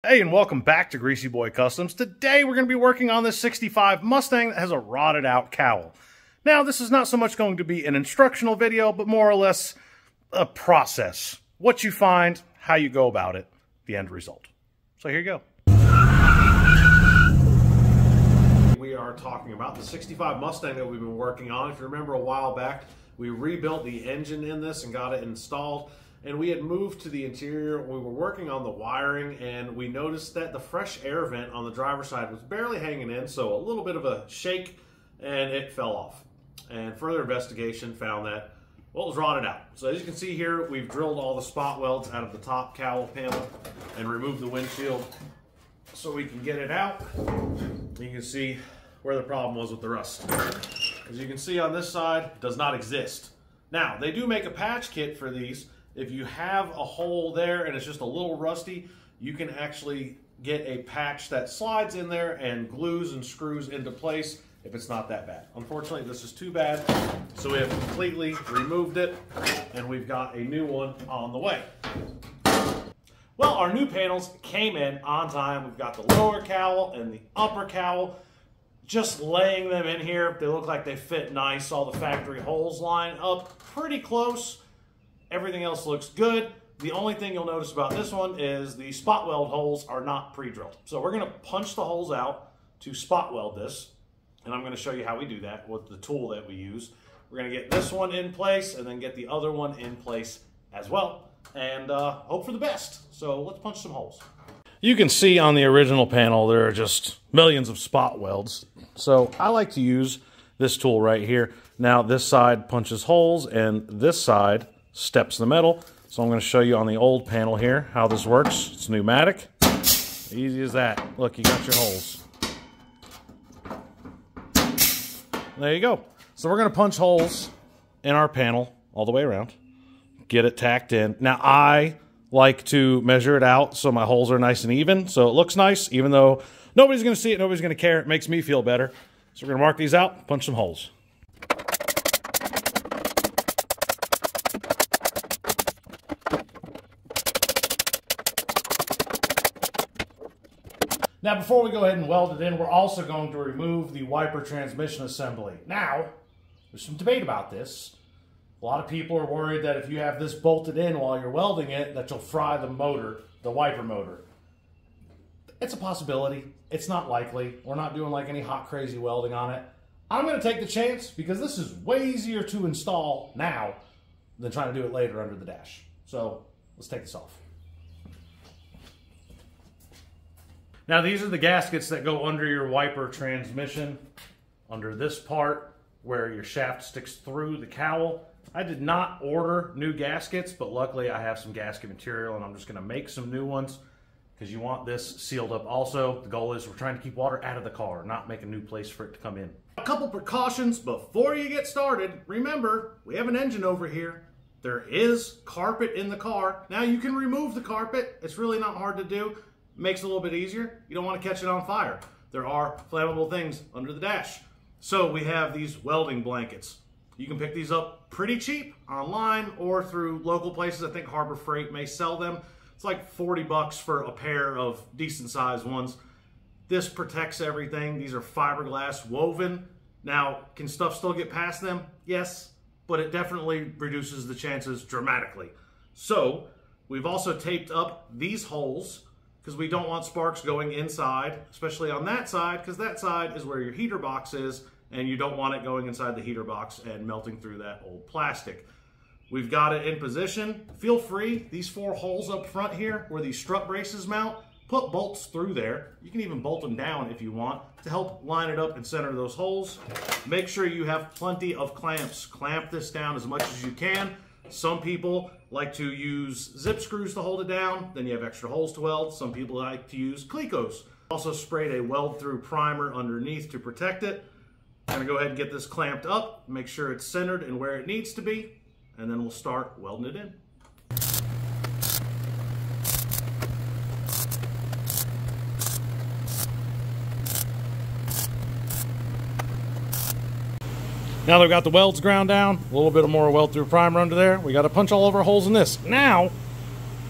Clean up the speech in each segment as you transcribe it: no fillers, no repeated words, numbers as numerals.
Hey, and welcome back to Greasy Boy Customs. Today we're going to be working on this 65 Mustang that has a rotted out cowl. Now, this is not so much going to be an instructional video, but more or less a process. What you find, how you go about it, the end result. So here you go. We are talking about the 65 Mustang that we've been working on. If you remember a while back, we rebuilt the engine in this and got it installed. And we had moved to the interior. We were working on the wiring, and we noticed that the fresh air vent on the driver's side was barely hanging in, so a little bit of a shake, and it fell off. And further investigation found that, well, it was rotted out. So as you can see here, we've drilled all the spot welds out of the top cowl panel and removed the windshield so we can get it out. You can see where the problem was with the rust. As you can see on this side, it does not exist. Now, they do make a patch kit for these. If you have a hole there and it's just a little rusty, you can actually get a patch that slides in there and glues and screws into place if it's not that bad. Unfortunately, this is too bad, so we have completely removed it, and we've got a new one on the way. Well, our new panels came in on time. We've got the lower cowl and the upper cowl. Just laying them in here, they look like they fit nice. All the factory holes line up pretty close. Everything else looks good. The only thing you'll notice about this one is the spot weld holes are not pre-drilled. So we're gonna punch the holes out to spot weld this, and I'm gonna show you how we do that with the tool that we use. We're gonna get this one in place and then get the other one in place as well, and hope for the best. So let's punch some holes. You can see on the original panel there are just millions of spot welds. So I like to use this tool right here. Now this side punches holes and this side steps the metal. So I'm going to show you on the old panel here how this works. It's pneumatic. Easy as that. Look, you got your holes. There you go. So we're going to punch holes in our panel all the way around. Get it tacked in. Now I like to measure it out so my holes are nice and even, so it looks nice, even though nobody's going to see it, nobody's going to care. It makes me feel better. So we're going to mark these out, punch some holes. Now, before we go ahead and weld it in, we're also going to remove the wiper transmission assembly. Now, there's some debate about this. A lot of people are worried that if you have this bolted in while you're welding it, that you'll fry the motor, the wiper motor. It's a possibility. It's not likely. We're not doing like any hot, crazy welding on it. I'm going to take the chance because this is way easier to install now than trying to do it later under the dash. So, let's take this off. Now these are the gaskets that go under your wiper transmission, under this part where your shaft sticks through the cowl. I did not order new gaskets, but luckily I have some gasket material and I'm just going to make some new ones because you want this sealed up also. The goal is we're trying to keep water out of the car, not make a new place for it to come in. A couple precautions before you get started. Remember, we have an engine over here. There is carpet in the car. Now you can remove the carpet. It's really not hard to do. Makes it a little bit easier. You don't want to catch it on fire. There are flammable things under the dash. So we have these welding blankets. You can pick these up pretty cheap online or through local places. I think Harbor Freight may sell them. It's like 40 bucks for a pair of decent sized ones. This protects everything. These are fiberglass woven. Now, can stuff still get past them? Yes, but it definitely reduces the chances dramatically. So we've also taped up these holes because we don't want sparks going inside, especially on that side, because that side is where your heater box is, and you don't want it going inside the heater box and melting through that old plastic. We've got it in position. Feel free, these 4 holes up front here where these strut braces mount, put bolts through there. You can even bolt them down if you want to help line it up and center those holes. Make sure you have plenty of clamps. Clamp this down as much as you can. Some people like to use zip screws to hold it down, then you have extra holes to weld. Some people like to use Clecos. Also sprayed a weld-through primer underneath to protect it. I'm gonna go ahead and get this clamped up, make sure it's centered and where it needs to be, and then we'll start welding it in. Now they've got the welds ground down, a little bit of more weld through primer under there. We got to punch all of our holes in this. Now,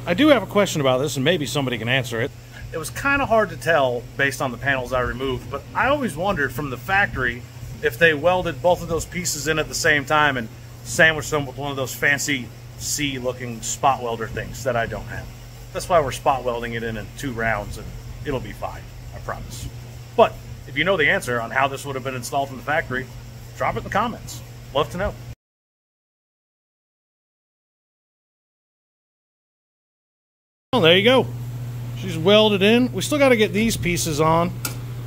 I do have a question about this, and maybe somebody can answer it. It was kind of hard to tell based on the panels I removed, but I always wondered from the factory if they welded both of those pieces in at the same time and sandwiched them with one of those fancy C-looking spot welder things that I don't have. That's why we're spot welding it in 2 rounds, and it'll be fine, I promise. But if you know the answer on how this would have been installed from the factory, drop it in the comments. Love to know. Well, there you go. She's welded in. We still got to get these pieces on.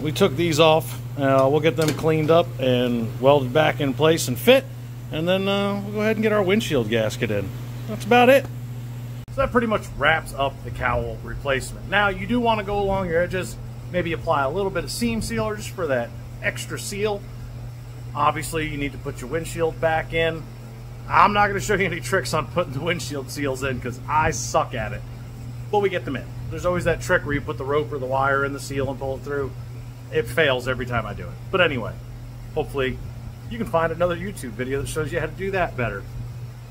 We took these off. We'll get them cleaned up and welded back in place and fit. And then we'll go ahead and get our windshield gasket in. That's about it. So that pretty much wraps up the cowl replacement. Now, you do want to go along your edges, maybe apply a little bit of seam sealer just for that extra seal. Obviously, you need to put your windshield back in. I'm not going to show you any tricks on putting the windshield seals in because I suck at it. But we get them in. There's always that trick where you put the rope or the wire in the seal and pull it through. It fails every time I do it. But anyway, hopefully you can find another YouTube video that shows you how to do that better.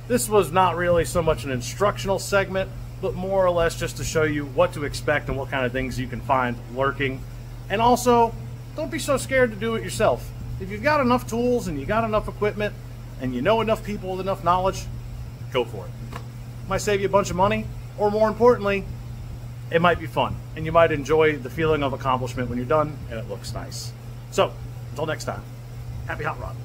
This was not really so much an instructional segment, but more or less just to show you what to expect and what kind of things you can find lurking. And also, don't be so scared to do it yourself. If you've got enough tools and you got enough equipment and you know enough people with enough knowledge, go for it. Might save you a bunch of money, or more importantly, it might be fun, and you might enjoy the feeling of accomplishment when you're done and it looks nice. So, until next time, happy hot rodding.